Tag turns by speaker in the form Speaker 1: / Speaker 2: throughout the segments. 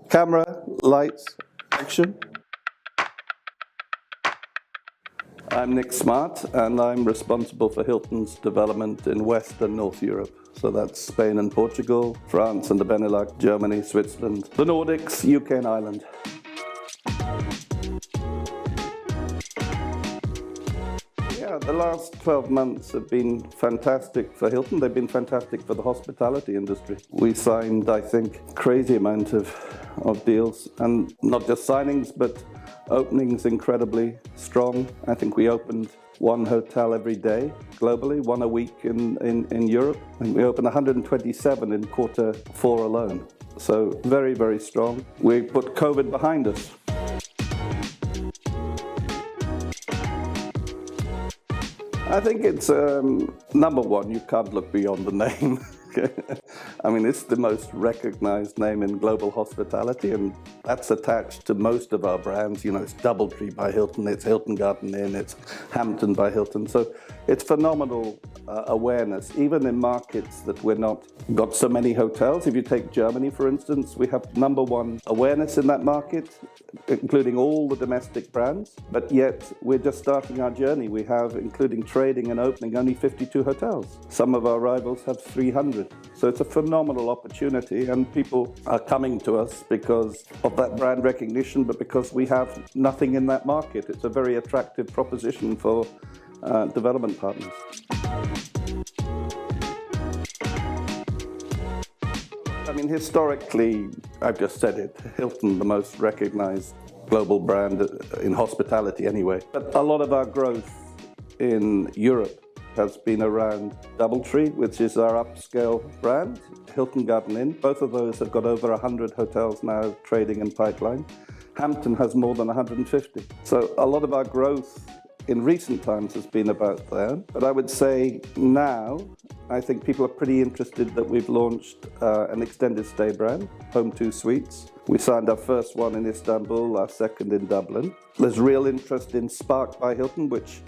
Speaker 1: Camera, lights, action. I'm Nick Smart, and I'm responsible for Hilton's development in West and North Europe. So that's Spain and Portugal, France and the Benelux, Germany, Switzerland, the Nordics, UK and Ireland. Yeah, the last 12 months have been fantastic for Hilton. They've been fantastic for the hospitality industry. We signed, I think, crazy amount of deals, and not just signings, but openings incredibly strong. I think we opened one hotel every day globally, one a week in Europe. I think we opened 127 in Q4 alone. So very, very strong. We put COVID behind us. I think it's, number one, you can't look beyond the name. I mean, it's the most recognized name in global hospitality, and that's attached to most of our brands. You know, it's DoubleTree by Hilton, it's Hilton Garden Inn, it's Hampton by Hilton. So it's phenomenal awareness, even in markets that we're not got so many hotels. If you take Germany, for instance, we have number one awareness in that market, including all the domestic brands, but yet we're just starting our journey. We have, including trading and opening, only 52 hotels. Some of our rivals have 300. So it's a phenomenal opportunity, and people are coming to us because of that brand recognition, but because we have nothing in that market. It's a very attractive proposition for development partners. I mean, historically, I've just said it, Hilton, the most recognized global brand in hospitality anyway. But a lot of our growth in Europe has been around DoubleTree, which is our upscale brand, Hilton Garden Inn. Both of those have got over 100 hotels now trading in pipeline. Hampton has more than 150. So a lot of our growth in recent times has been about there. But I would say now, I think people are pretty interested that we've launched an extended stay brand, Home2 Suites. We signed our first one in Istanbul, our second in Dublin. There's real interest in Spark by Hilton, which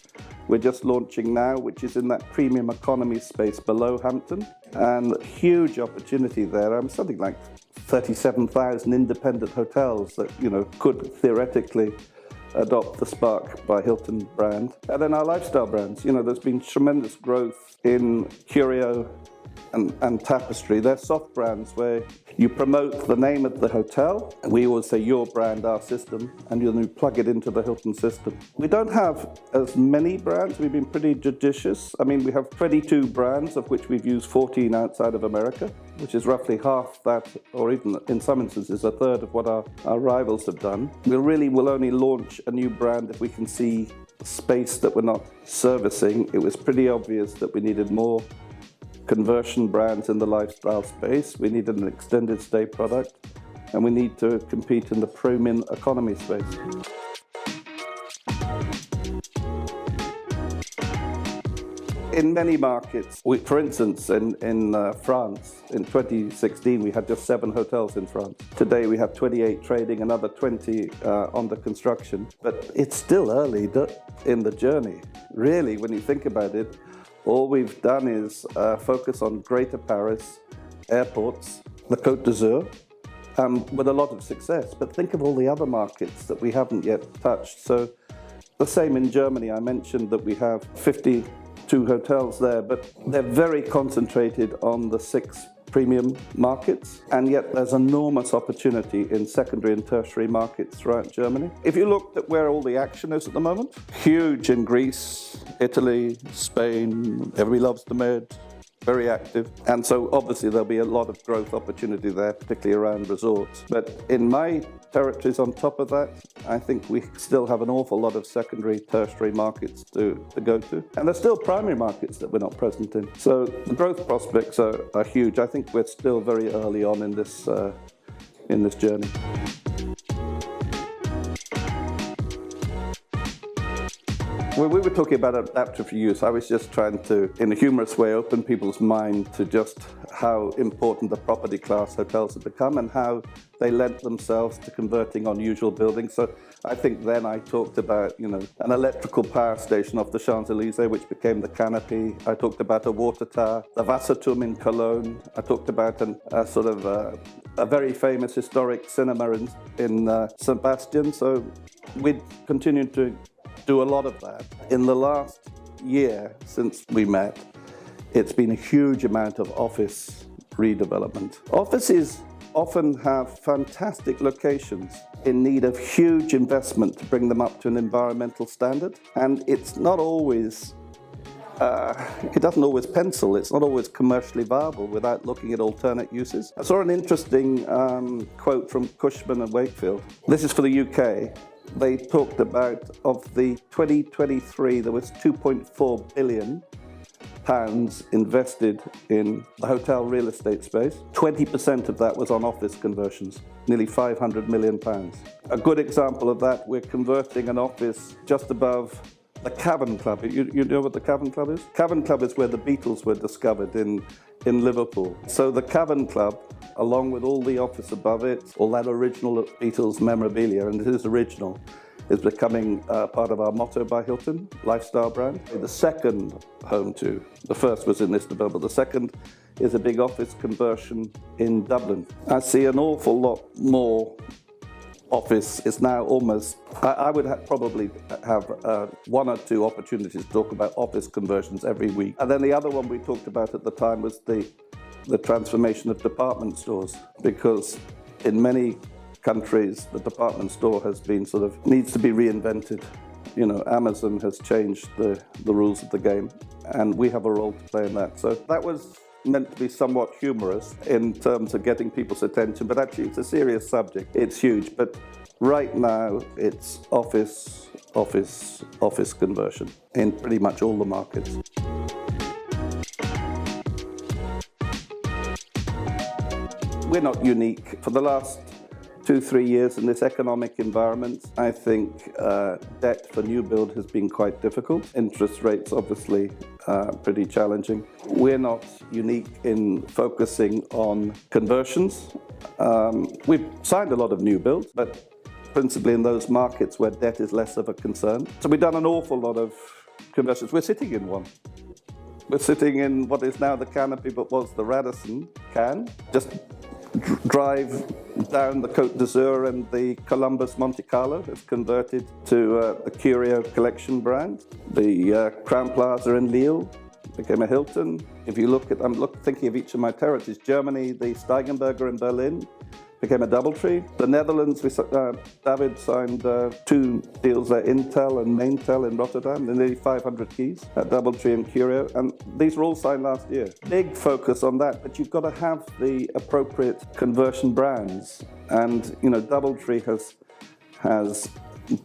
Speaker 1: we're just launching now, which is in that premium economy space below Hampton. And huge opportunity there. Something like 37,000 independent hotels that, you know, could theoretically adopt the Spark by Hilton brand. And then our lifestyle brands, you know, there's been tremendous growth in Curio and Tapestry. They're soft brands where you promote the name of the hotel. We always say your brand, our system, and you plug it into the Hilton system. We don't have as many brands. We've been pretty judicious. I mean, we have 22 brands, of which we've used 14 outside of America, which is roughly half that, or even in some instances, a third of what our rivals have done. We really will only launch a new brand if we can see space that we're not servicing. It was pretty obvious that we needed more conversion brands in the lifestyle space. We needed an extended stay product, and we need to compete in the premium economy space. In many markets, for instance, in France, in 2016, we had just 7 hotels in France. Today, we have 28 trading, another 20 under construction. But it's still early in the journey. Really, when you think about it, all we've done is focus on Greater Paris, airports, the Côte d'Azur, with a lot of success. But think of all the other markets that we haven't yet touched. So the same in Germany. I mentioned that we have 52 hotels there, but they're very concentrated on the 6 premium markets, and yet there's enormous opportunity in secondary and tertiary markets throughout Germany. If you looked at where all the action is at the moment, huge in Greece, Italy, Spain, everybody loves the Med, very active. And so obviously there'll be a lot of growth opportunity there, particularly around resorts. But in my territories on top of that, I think we still have an awful lot of secondary, tertiary markets to go to. And there's still primary markets that we're not present in. So the growth prospects are huge. I think we're still very early on in this journey. When we were talking about adaptive use, I was just trying to, in a humorous way, open people's mind to just how important the property class hotels have become and how they lent themselves to converting unusual buildings. So I think then I talked about, an electrical power station off the Champs-Élysées, which became the Canopy. I talked about a water tower, the Wasserturm in Cologne. I talked about a a very famous historic cinema in St. Bastian, so we continue to do a lot of that. In the last year since we met, it's been a huge amount of office redevelopment. Offices often have fantastic locations in need of huge investment to bring them up to an environmental standard, and it's not always it doesn't always pencil. It's not always commercially viable without looking at alternate uses. I saw an interesting quote from Cushman and Wakefield. This is for the UK. They talked about, of the 2023, there was £2.4 billion invested in the hotel real estate space. 20% of that was on office conversions, nearly £500 million. A good example of that, we're converting an office just above the Cavern Club. You know what the Cavern Club is? Cavern Club is where the Beatles were discovered in Liverpool. So the Cavern Club, along with all the office above it, all that original Beatles memorabilia, and it is original, is becoming part of our motto by Hilton, lifestyle brand. The second home to, the first was in Istanbul, but the second is a big office conversion in Dublin. I see an awful lot more office is now almost, I would probably have one or two opportunities to talk about office conversions every week. And then the other one we talked about at the time was the transformation of department stores, because in many countries the department store has been needs to be reinvented. You know, Amazon has changed the rules of the game, and we have a role to play in that. So that was meant to be somewhat humorous in terms of getting people's attention, but actually it's a serious subject. It's huge, but right now it's office conversion in pretty much all the markets. We're not unique. For the last 2-3 years in this economic environment, I think debt for new build has been quite difficult. Interest rates obviously pretty challenging. We're not unique in focusing on conversions. We've signed a lot of new builds, but principally in those markets where debt is less of a concern. So we've done an awful lot of conversions. We're sitting in one. We're sitting in what is now the Canopy, but was the Radisson Cannes. Just drive down the Côte d'Azur, and the Columbus Monte Carlo has converted to the Curio Collection brand. The Crown Plaza in Lille became a Hilton. If you look at, thinking of each of my territories, Germany, the Steigenberger in Berlin became a DoubleTree. The Netherlands, David signed 2 deals there, Intel and Maintel in Rotterdam, nearly 500 keys at DoubleTree and Curio, and these were all signed last year. Big focus on that, but you've got to have the appropriate conversion brands, and you know, DoubleTree has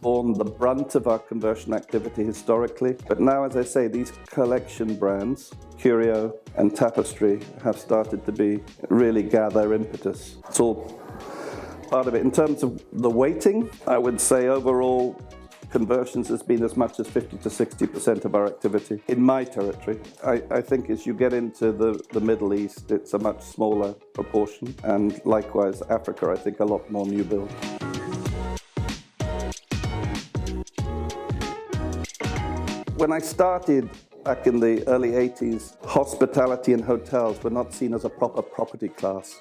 Speaker 1: borne the brunt of our conversion activity historically, but now, as I say, these collection brands, Curio and Tapestry, have started to really gather impetus. It's all part of it. In terms of the weighting, I would say overall conversions has been as much as 50 to 60% of our activity in my territory. I think as you get into the Middle East, it's a much smaller proportion, and likewise Africa, I think a lot more new build. When I started back in the early 80s, hospitality and hotels were not seen as a proper property class.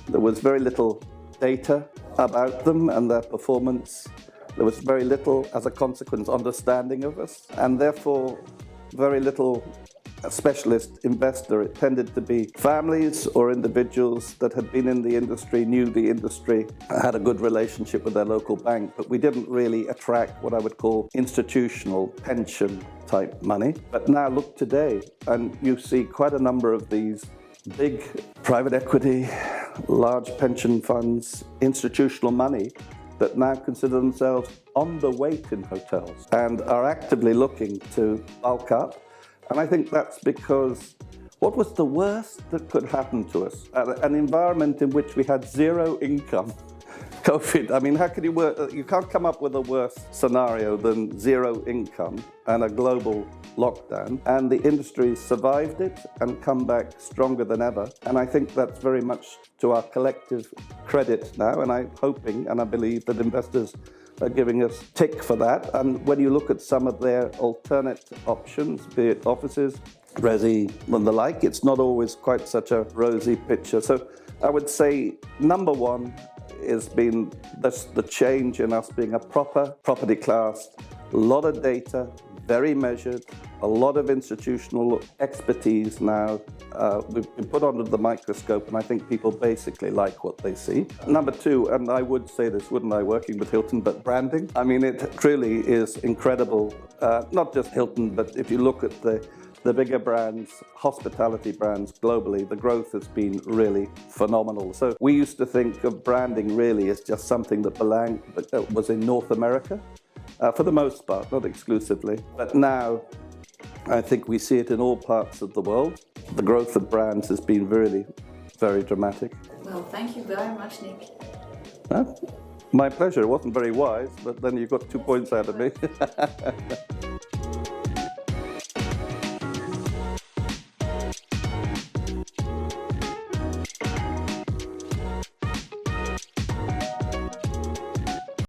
Speaker 1: There was very little data about them and their performance. There was very little, as a consequence, understanding of us, and therefore very little specialist investor. It tended to be families or individuals that had been in the industry, knew the industry, had a good relationship with their local bank, but we didn't really attract what I would call institutional pension type money. But now look today, and you see quite a number of these big private equity, large pension funds, institutional money that now consider themselves underweight in hotels and are actively looking to bulk up. And I think that's because what was the worst that could happen to us? An environment in which we had zero income. COVID, I mean, how can you work? You can't come up with a worse scenario than zero income and a global lockdown. And the industry survived it and come back stronger than ever. And I think that's very much to our collective credit now. And I'm hoping and I believe that investors are giving us tick for that. And when you look at some of their alternate options, be it offices, resi, and the like, it's not always quite such a rosy picture. So I would say number one has been the change in us being a proper property class, a lot of data, very measured, a lot of institutional expertise now. We've been put under the microscope, and I think people basically like what they see. Number two, and I would say this, wouldn't I, working with Hilton, but branding. I mean, it truly is incredible. Not just Hilton, but if you look at the bigger brands, hospitality brands globally, the growth has been really phenomenal. So we used to think of branding really as just something that was in North America, for the most part, not exclusively. But now, I think we see it in all parts of the world. The growth of brands has been really very dramatic.
Speaker 2: Well, thank you very much, Nick.
Speaker 1: My pleasure. It wasn't very wise, but then you got 2 points out of me.